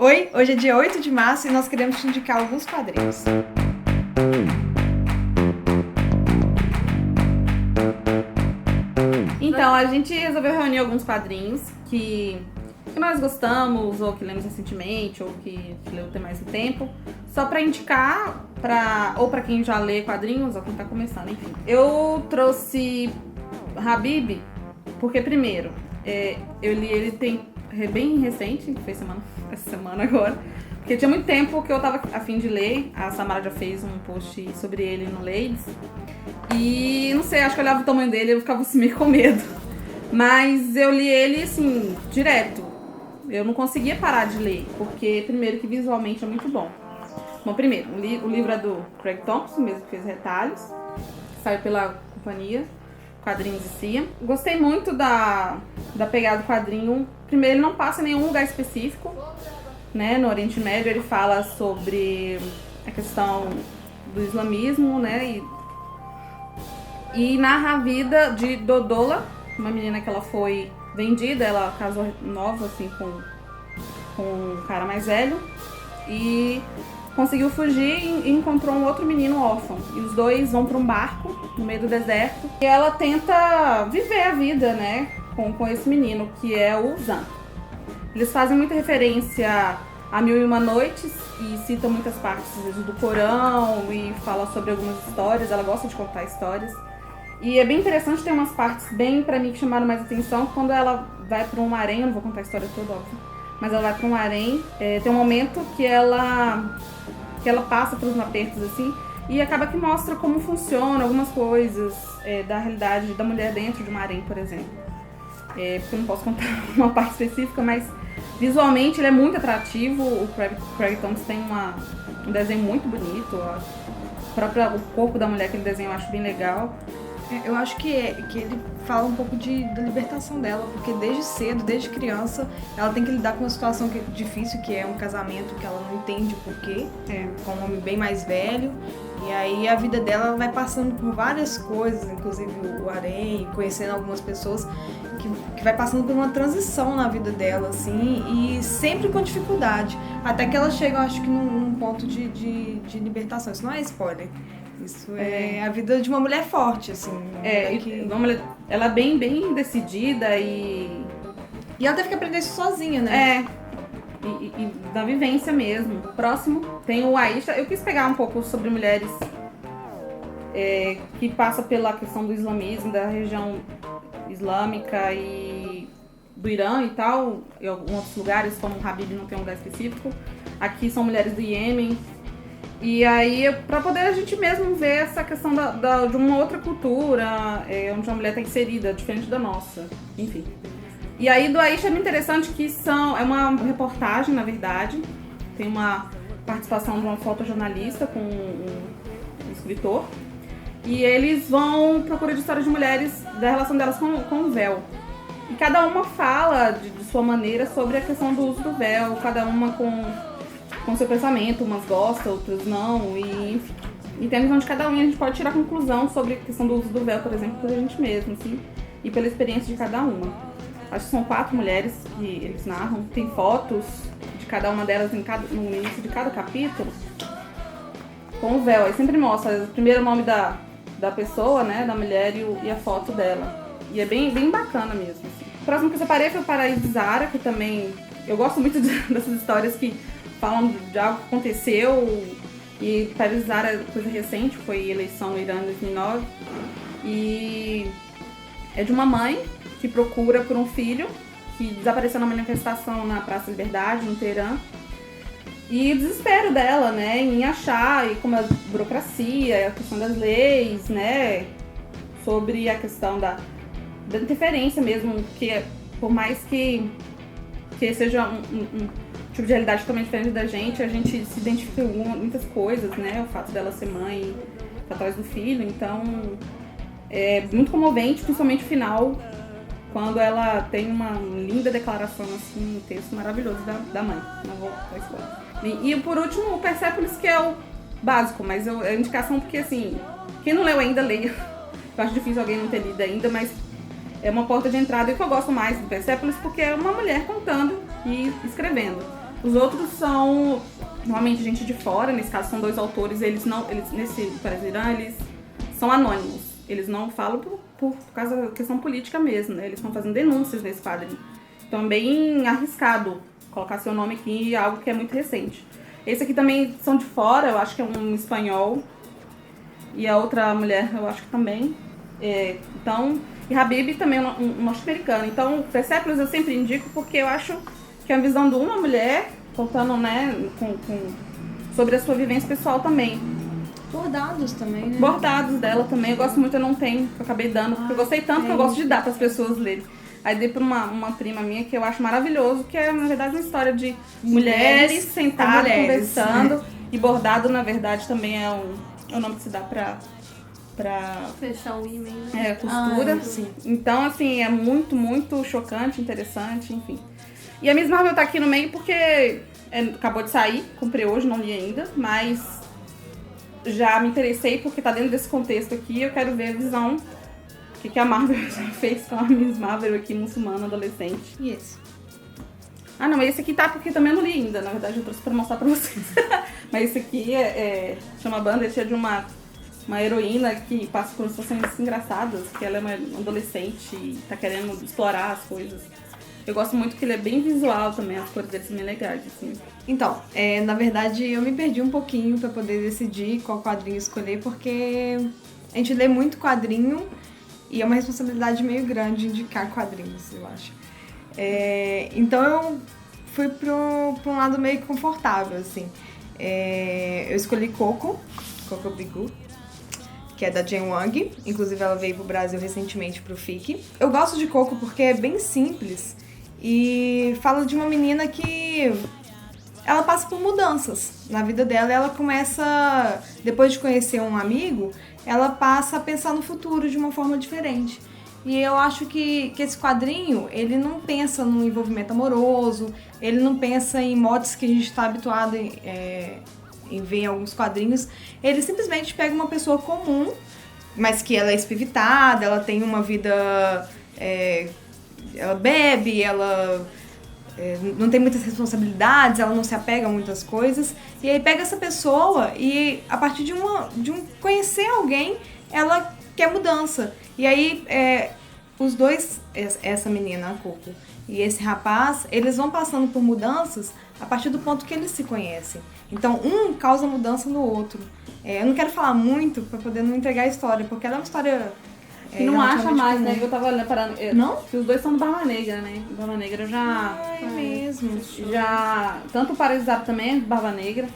Oi, hoje é dia 8 de março e nós queremos te indicar alguns quadrinhos. Então, a gente resolveu reunir alguns quadrinhos que nós gostamos, ou que lemos recentemente, ou que leu tem mais tempo, só pra indicar, ou pra quem já lê quadrinhos, ou quem tá começando, enfim. Eu trouxe Habib, porque primeiro, eu li ele bem recente, essa semana agora, porque tinha muito tempo que eu tava a fim de ler. A Samara já fez um post sobre ele no Ladies. E não sei, acho que eu olhava o tamanho dele e eu ficava assim meio com medo. Mas eu li ele assim, direto. Eu não conseguia parar de ler, porque primeiro que visualmente é muito bom. Bom, primeiro, o livro é do Craig Thompson, mesmo que fez Retalhos. Saiu pela companhia Quadrinhos e Cia. Gostei muito da pegada do quadrinho. Primeiro, ele não passa em nenhum lugar específico, né? No Oriente Médio ele fala sobre a questão do islamismo, né? E narra a vida de Dodola, uma menina que ela foi vendida, ela casou nova assim com um cara mais velho e conseguiu fugir e encontrou um outro menino órfão. E os dois vão para um barco no meio do deserto e ela tenta viver a vida, né, com esse menino, que é o Zan. Eles fazem muita referência a Mil e Uma Noites e citam muitas partes do Corão e fala sobre algumas histórias. Ela gosta de contar histórias. E é bem interessante, tem umas partes bem, pra mim, que chamaram mais atenção. Quando ela vai pra um harém, eu não vou contar a história toda, óbvio, mas ela vai pra um harém, tem um momento que ela passa pelos apertos, assim, e acaba que mostra como funciona algumas coisas da realidade da mulher dentro de um harém, por exemplo. Porque eu não posso contar uma parte específica, mas visualmente ele é muito atrativo. O Craig Thompson tem um desenho muito bonito. O corpo da mulher que ele desenha eu acho bem legal. Eu acho que ele fala um pouco da libertação dela, porque desde cedo, desde criança, ela tem que lidar com uma situação difícil, que é um casamento que ela não entende o porquê, com um homem bem mais velho. E aí a vida dela vai passando por várias coisas, inclusive o harém, conhecendo algumas pessoas, que vai passando por uma transição na vida dela, assim, e sempre com dificuldade. Até que ela chega, eu acho que num ponto de libertação. Isso não é spoiler. Isso é a vida de uma mulher forte, assim. Ela é bem, bem decidida e ela teve que aprender isso sozinha, né? E da vivência mesmo. Próximo tem o Aisha. Eu quis pegar um pouco sobre mulheres que passam pela questão do islamismo, da região islâmica e do Irã e tal. Em alguns outros lugares, como o Habib não tem um lugar específico. Aqui são mulheres do Iêmen. E aí, pra poder a gente mesmo ver essa questão de uma outra cultura, onde a mulher tá inserida, diferente da nossa, enfim. E aí, do Aisha é muito interessante que é uma reportagem, na verdade, tem uma participação de uma fotojornalista com um escritor, e eles vão procurar histórias de mulheres, da relação delas com o véu. E cada uma fala, de sua maneira, sobre a questão do uso do véu, cada uma com seu pensamento, umas gostam, outras não, e enfim. E tem a visão de cada um, e a gente pode tirar conclusão sobre a questão do uso do véu, por exemplo, pela gente mesmo, assim, e pela experiência de cada uma. Acho que são 4 mulheres que eles narram, tem fotos de cada uma delas no início de cada capítulo, com o véu. Aí sempre mostra primeiro o nome da pessoa, né, da mulher e a foto dela. E é bem, bem bacana mesmo, assim. O próximo que eu separei foi o Paraíso de Zara, que também eu gosto muito dessas histórias que falam de algo que aconteceu, e Paraíso de Zara é coisa recente, foi eleição no Irã em 2009, e é de uma mãe que procura por um filho que desapareceu na manifestação na Praça da Liberdade, no Teherã, e o desespero dela, né, em achar, e como a burocracia, a questão das leis, né, sobre a questão da interferência mesmo, que por mais que seja um tipo de realidade totalmente diferente da gente, a gente se identifica com muitas coisas, né? O fato dela ser mãe atrás do filho, então é muito comovente, principalmente o final, quando ela tem uma linda declaração, assim, um texto maravilhoso da mãe. Não vou dar spoiler. E por último, o Persepolis, que é o básico, mas é indicação porque, assim, quem não leu ainda, leia. Eu acho difícil alguém não ter lido ainda, mas é uma porta de entrada, e o que eu gosto mais do Persepolis porque é uma mulher contando e escrevendo. Os outros são normalmente gente de fora, nesse caso são 2 autores, nesse Paris Irã, eles são anônimos. Eles não falam por causa da questão política mesmo, né? Eles estão fazendo denúncias nesse quadrinho. Então é bem arriscado colocar seu nome aqui, algo que é muito recente. Esse aqui também são de fora, eu acho que é um espanhol. E a outra mulher, eu acho que também. Então, e Habib também é um norte-americano. Então, Persepolis eu sempre indico porque eu acho que é a visão de uma mulher contando, né, sobre a sua vivência pessoal também. Bordados também, né? Bordados dela também, eu gosto muito, eu não tenho, que eu acabei dando, porque eu gostei tanto que eu gosto de dar para as pessoas lerem. Aí dei pra uma prima minha que eu acho maravilhoso, que é, na verdade, uma história de mulheres sentadas, conversando. E bordado, na verdade, também é o nome que se dá pra fechar o e-mail, né? Costura. Sim. Então, assim, é muito, muito chocante, interessante, enfim. E a Miss Marvel tá aqui no meio porque acabou de sair, comprei hoje, não li ainda, mas já me interessei porque tá dentro desse contexto aqui, eu quero ver a visão, o que a Marvel já fez com a Miss Marvel aqui, muçulmana, adolescente. E esse? Ah, não, mas esse aqui tá porque também eu não li ainda, na verdade eu trouxe pra mostrar pra vocês. Mas esse aqui chama Bandit, é de uma heroína que passa por situações engraçadas, que ela é uma adolescente e tá querendo explorar as coisas. Eu gosto muito que ele é bem visual também, as cores dele são bem legais, assim. Então, na verdade eu me perdi um pouquinho pra poder decidir qual quadrinho escolher, porque a gente lê muito quadrinho e é uma responsabilidade meio grande indicar quadrinhos, eu acho. Então eu fui pra um lado meio confortável, assim. Eu escolhi Coco Bigu, que é da Jen Wang. Inclusive ela veio pro Brasil recentemente pro FIC. Eu gosto de Coco porque é bem simples e fala de uma menina que ela passa por mudanças na vida dela e ela começa, depois de conhecer um amigo, ela passa a pensar no futuro de uma forma diferente. E eu acho que esse quadrinho, ele não pensa no envolvimento amoroso, ele não pensa em modos que a gente está habituado em ver em alguns quadrinhos. Ele simplesmente pega uma pessoa comum, mas que ela é espivitada, ela tem uma vida... ela bebe, ela não tem muitas responsabilidades, ela não se apega a muitas coisas. E aí pega essa pessoa e a partir de conhecer alguém, ela quer mudança. E aí os dois, essa menina, a Coco, e esse rapaz, eles vão passando por mudanças a partir do ponto que eles se conhecem. Então, um causa mudança no outro. Eu não quero falar muito pra poder não entregar a história, porque ela é uma história... E não acha mais, né? Eu tava olhando, parando. Não? Que os dois são do Barba Negra, né? Barba Negra já... É mesmo. Já... Tanto o Paralisado também é do Barba Negra.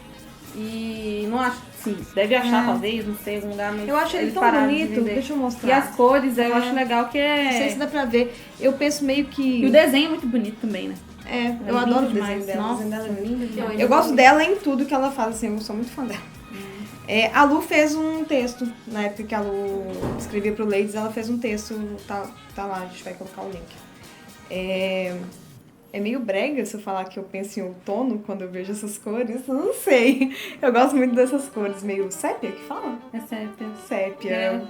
E não acho... Sim, deve achar, talvez, não sei, em algum lugar. Mas eu acho ele tão bonito. Deixa eu mostrar. E as cores, eu acho legal que Não sei se dá pra ver. Eu penso meio que... E o desenho é muito bonito também, né? Eu adoro o desenho dela. Nossa, o desenho dela é lindo demais. Eu Eu gosto dela em tudo que ela faz, assim, eu sou muito fã dela. A Lu fez um texto, na época que a Lu escrevia pro Ladies, ela fez um texto, tá lá, a gente vai colocar o link. É meio brega se eu falar que eu penso em outono quando eu vejo essas cores, eu não sei. Eu gosto muito dessas cores, meio sépia que fala? É sépia. Sépia.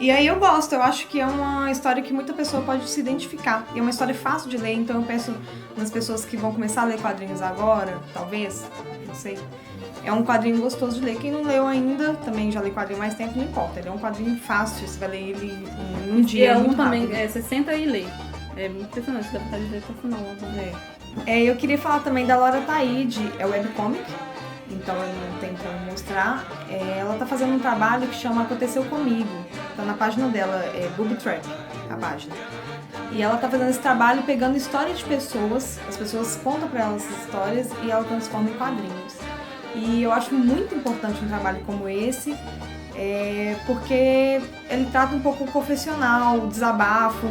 E aí eu gosto, eu acho que é uma história que muita pessoa pode se identificar. E é uma história fácil de ler, então eu penso nas pessoas que vão começar a ler quadrinhos agora, talvez, não sei. É um quadrinho gostoso de ler. Quem não leu ainda, também já lê quadrinho mais tempo, não importa. Ele é um quadrinho fácil, você vai ler ele em um dia. E é muito também, rápido. você senta e lê. É muito impressionante, dá vontade de ler até o final. Eu queria falar também da Laura Taide, é webcomic, então eu não tenho pra mostrar. Ela tá fazendo um trabalho que chama Aconteceu Comigo. Tá na página dela, Booby Trap, a página. E ela tá fazendo esse trabalho pegando histórias de pessoas, as pessoas contam pra ela essas histórias e ela transforma em quadrinhos. E eu acho muito importante um trabalho como esse, porque ele trata um pouco o confessional, o desabafo,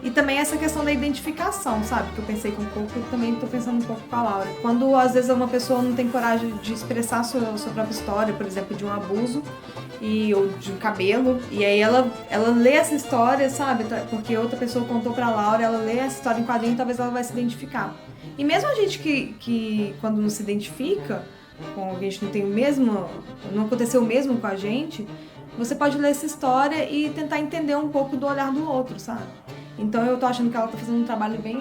e também essa questão da identificação, sabe? Que eu pensei com o Coco, eu também tô pensando um pouco com a Laura. Quando às vezes uma pessoa não tem coragem de expressar a sua própria história, por exemplo, de um abuso, ou de um cabelo, e aí ela lê essa história, sabe? Porque outra pessoa contou pra Laura, ela lê essa história em quadrinho, talvez ela vai se identificar. E mesmo a gente que quando não se identifica com alguém, a gente não tem o mesmo, não aconteceu o mesmo com a gente, você pode ler essa história e tentar entender um pouco do olhar do outro, sabe? Então eu tô achando que ela tá fazendo um trabalho bem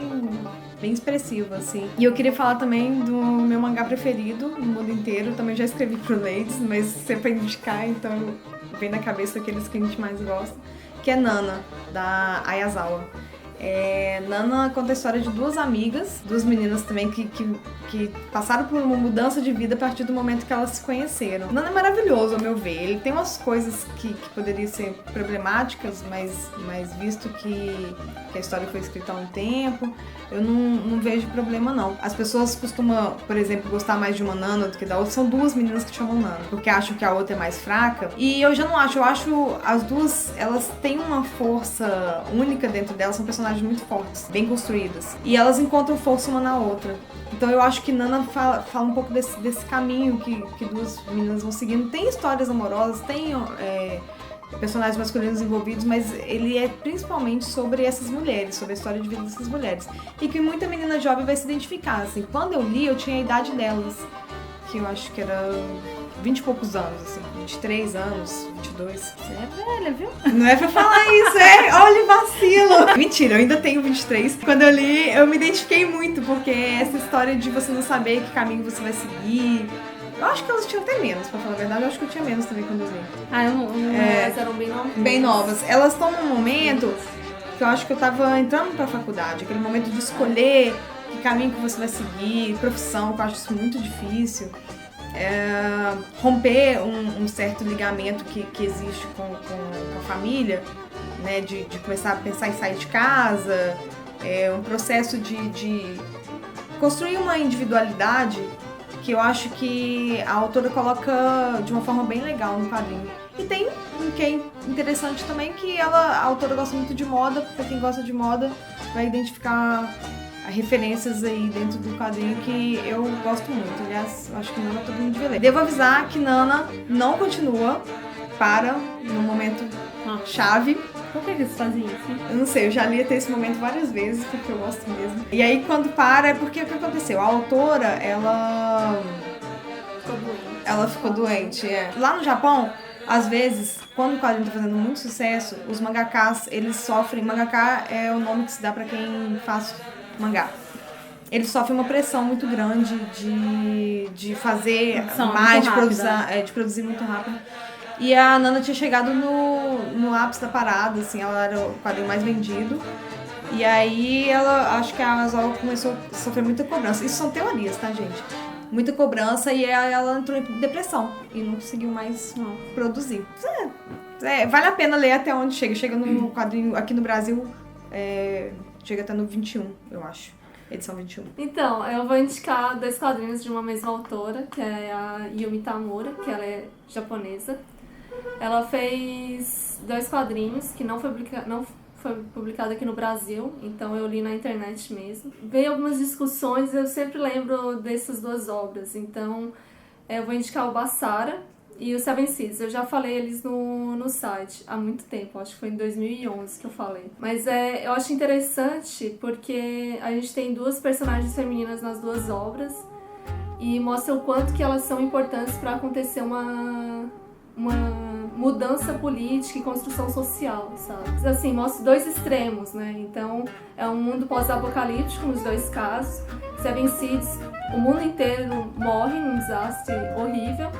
bem expressiva, assim. E eu queria falar também do meu mangá preferido no mundo inteiro. Também já escrevi pro Ladies, mas sempre pra indicar, então vem na cabeça aqueles que a gente mais gosta, que é Nana, da Ayazawa. Nana conta a história de duas amigas, duas meninas também que passaram por uma mudança de vida a partir do momento que elas se conheceram. Nana é maravilhoso, ao meu ver. Ele tem umas coisas que poderiam ser problemáticas, mas visto que a história foi escrita há um tempo, eu não vejo problema, não. As pessoas costumam, por exemplo, gostar mais de uma Nana do que da outra. São duas meninas que chamam Nana, porque acham que a outra é mais fraca. E eu já não acho. Eu acho as duas, elas têm uma força única dentro delas, são personagens muito fortes, bem construídas. E elas encontram força uma na outra. Então eu acho que Nana fala um pouco desse caminho que duas meninas vão seguindo. Tem histórias amorosas, tem personagens masculinos envolvidos, mas ele é principalmente sobre essas mulheres, sobre a história de vida dessas mulheres. E que muita menina jovem vai se identificar, assim. Quando eu li, eu tinha a idade delas, que eu acho que era 20 e poucos anos, assim, 23 anos, 22. Você é velha, viu? Não é pra falar isso, olha o vacilo. Mentira, eu ainda tenho 23. Quando eu li, eu me identifiquei muito, porque essa história de você não saber que caminho você vai seguir. Eu acho que elas tinham até menos, pra falar a verdade. Eu acho que eu tinha menos também quando eu li. Elas eram bem novas. Bem novas. Elas estão num momento que eu acho que eu tava entrando pra faculdade. Aquele momento de escolher que caminho que você vai seguir, profissão, que eu acho isso muito difícil. Romper um certo ligamento que existe com a família, né? De começar a pensar em sair de casa. Um processo de construir uma individualidade que eu acho que a autora coloca de uma forma bem legal no quadrinho. E tem um que é interessante também, que a autora gosta muito de moda. Pra quem gosta de moda vai identificar referências aí dentro do quadrinho que eu gosto muito. Aliás, eu acho que Nana todo mundo devia ler. Devo avisar que Nana não continua, para no momento chave. Por que eles faziam assim? Eu não sei, eu já li até esse momento várias vezes, porque eu gosto mesmo. E aí quando para é porque o que aconteceu? A autora, ela ficou doente. Lá no Japão, às vezes, quando o quadrinho tá fazendo muito sucesso, os mangakás, eles sofrem... Mangaká é o nome que se dá pra quem faz mangá. Eles sofrem uma pressão muito grande de fazer mais, de produzir muito rápido. E a Nana tinha chegado no ápice da parada, assim, ela era o quadrinho mais vendido. E aí acho que a Ayazawa começou a sofrer muita cobrança. Isso são teorias, tá, gente? Muita cobrança e ela entrou em depressão e não conseguiu mais produzir. Vale a pena ler até onde chega. Chega no quadrinho, aqui no Brasil, chega até no 21, eu acho. Edição 21. Então, eu vou indicar 2 quadrinhos de uma mesma autora, que é a Yumi Tamura, que ela é japonesa. Ela fez 2 quadrinhos que não foi publicado aqui no Brasil, então eu li na internet mesmo. Veio algumas discussões, eu sempre lembro dessas 2 obras, então eu vou indicar o Basara e o Seven Seeds. Eu já falei eles no site há muito tempo, acho que foi em 2011 que eu falei. Mas eu acho interessante porque a gente tem 2 personagens femininas nas 2 obras e mostra o quanto que elas são importantes para acontecer uma mudança política e construção social, sabe? Assim, mostra 2 extremos, né? Então, é um mundo pós-apocalíptico nos 2 casos. Seven Seeds, o mundo inteiro morre num desastre horrível.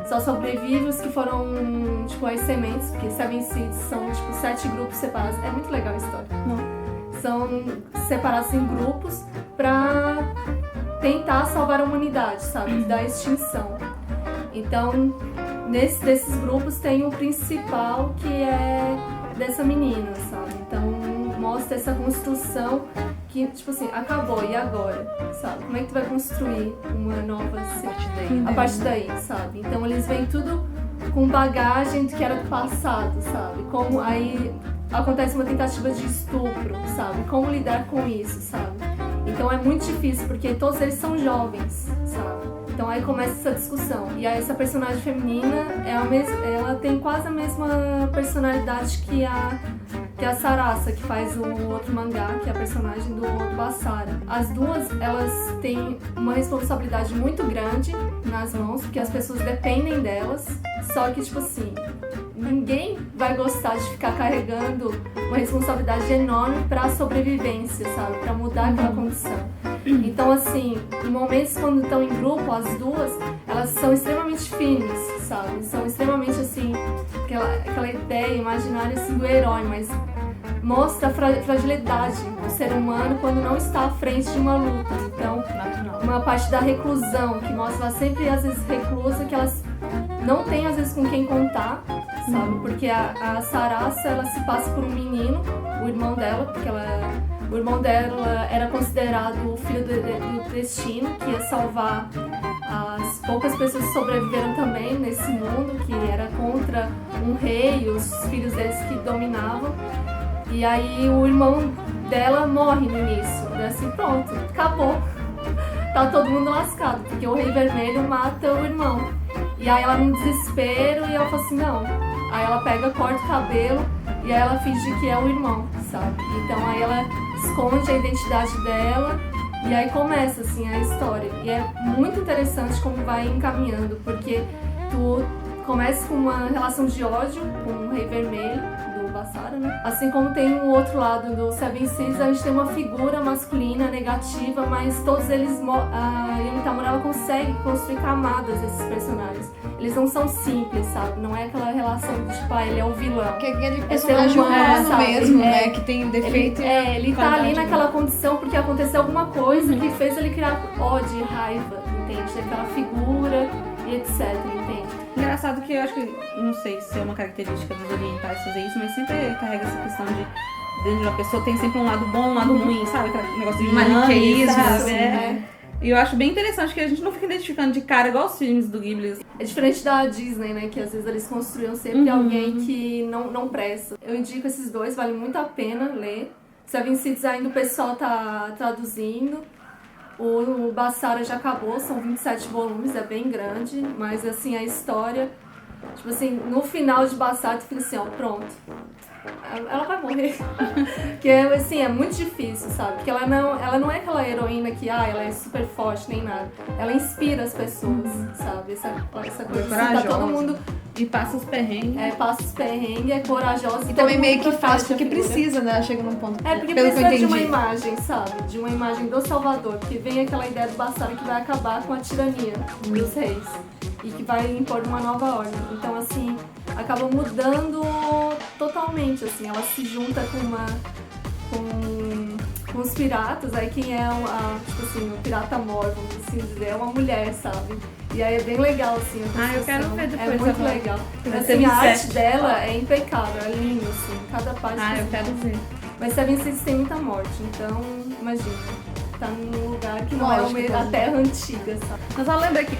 Só sobrevivem os que foram, tipo, as sementes, porque Seven Seeds são, tipo, 7 grupos separados. É muito legal a história. São separados em grupos pra tentar salvar a humanidade, sabe? Da extinção. Então, desses grupos tem o principal, que é dessa menina, sabe? Então, mostra essa construção que, tipo assim, acabou, e agora, sabe? Como é que tu vai construir uma nova... A partir daí, sabe? Então, eles vêm tudo com bagagem que era do passado, sabe? Como aí acontece uma tentativa de estupro, sabe? Como lidar com isso, sabe? Então, é muito difícil, porque todos eles são jovens, sabe? Então aí começa essa discussão. E aí essa personagem feminina, ela tem quase a mesma personalidade que a Sarasa, que faz o outro mangá, que é a personagem do Basara. As duas, elas têm uma responsabilidade muito grande nas mãos, porque as pessoas dependem delas. Só que, tipo assim, ninguém vai gostar de ficar carregando uma responsabilidade enorme pra sobrevivência, sabe? Pra mudar aquela condição. Então, assim, em momentos quando estão em grupo, as duas, elas são extremamente firmes, sabe? São extremamente, assim, aquela ideia imaginária, assim, do herói, mas mostra a fragilidade do ser humano quando não está à frente de uma luta. Então, uma parte da reclusão, que mostra ela sempre, às vezes, reclusa, que elas não têm, às vezes, com quem contar, sabe? Porque a Sarasa, ela se passa por um menino, o irmão dela, porque o irmão dela era considerado o filho do destino, que ia salvar as poucas pessoas que sobreviveram também nesse mundo, que era contra um rei, os filhos deles que dominavam. E aí o irmão dela morre no início. E assim, pronto, acabou. Tá todo mundo lascado, porque o Rei Vermelho mata o irmão. E aí ela num desespero, e ela fala assim, não. Aí ela pega, corta o cabelo, e aí ela finge que é o irmão, sabe? Então aí ela esconde a identidade dela, e aí começa, assim, a história. E é muito interessante como vai encaminhando, porque tu começa com uma relação de ódio com o Rei Vermelho, Basara, né? Assim como tem o outro lado do Seven Seas, a gente tem uma figura masculina negativa, mas todos eles, a Yumi Tamura, ela consegue construir camadas desses personagens. Eles não são simples, sabe? Não é aquela relação de tipo, ele é o vilão. Que é aquele personagem humano mesmo, né? Que tem defeito. Ele tá ali naquela condição porque aconteceu alguma coisa que fez ele criar ódio e raiva, entende? Aquela figura e etc, entende? Engraçado que eu acho que, não sei se é uma característica dos orientais fazer isso, mas sempre carrega essa questão de dentro de uma pessoa tem sempre um lado bom, um lado ruim, sabe? Aquele negócio de maniqueísmo, assim, né? E eu acho bem interessante que a gente não fica identificando de cara igual os filmes do Ghibli. É diferente da Disney, né? Que às vezes eles construíam sempre alguém que não presta. Eu indico esses dois, vale muito a pena ler. Seven Seas ainda o pessoal tá traduzindo. O Basara já acabou, são 27 volumes, é bem grande, mas assim, a história, tipo assim, no final de Basara tu fica assim, ó, pronto, ela vai morrer. Que é assim, é muito difícil, sabe? Porque ela não é aquela heroína que, ela é super forte, nem nada. Ela inspira as pessoas, sabe? Essa coisa assim, tá todo mundo... E passa os perrengues. Passa os perrengues, é corajosa. E também meio que faz porque precisa, né? Chega num ponto. Porque precisa de uma imagem, sabe? De uma imagem do Salvador. Porque vem aquela ideia do Basara que vai acabar com a tirania dos reis. E que vai impor uma nova ordem. Então, assim, acaba mudando totalmente, assim. Ela se junta com os piratas. Aí quem é tipo assim, o pirata mor, vamos assim dizer, é uma mulher, sabe? E aí é bem legal, assim, a eu quero ver depois. É muito legal. Assim, a arte dela é impecável, é lindo, assim, cada página. Eu quero ver. Mas Seven Seas tem muita morte, então, imagina, tá num lugar que não é a terra antiga, sabe? Mas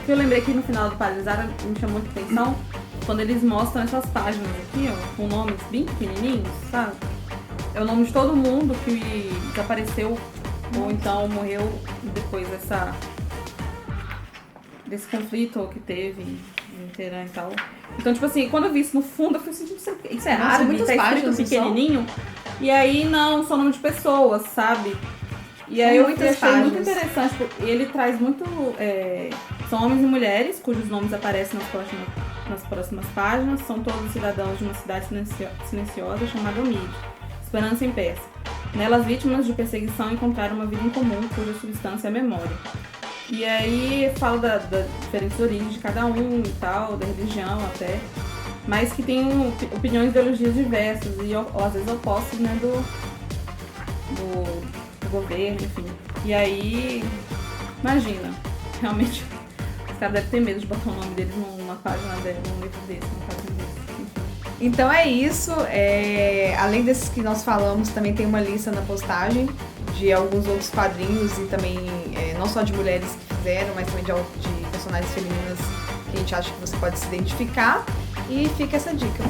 eu lembrei que no final do Paralisara me chamou muita atenção quando eles mostram essas páginas aqui, ó, com nomes bem pequenininhos, sabe? É o nome de todo mundo que desapareceu ou então morreu depois desse conflito que teve em Teherã e tal. Então, tipo assim, quando eu vi isso no fundo, eu falei assim, isso é árabe, tá escrito pequenininho. E aí, não, são nome de pessoas, sabe? E aí eu achei muito interessante, porque ele traz muito... são homens e mulheres, cujos nomes aparecem nas próximas páginas. São todos cidadãos de uma cidade silenciosa chamada Omid, Esperança em Pés. Nelas, vítimas de perseguição encontraram uma vida em comum, cuja substância é a memória. E aí fala das diferentes origens de cada um e tal, da religião até, mas que tem opiniões e ideologias diversas e às vezes opostas, né, do governo, enfim. E aí, imagina, realmente, os caras devem ter medo de botar o nome deles numa página dele, num livro desse, numa página desse. Então é isso, além desses que nós falamos, também tem uma lista na postagem de alguns outros quadrinhos e também não só de mulheres que fizeram, mas também de personagens femininas que a gente acha que você pode se identificar, e fica essa dica.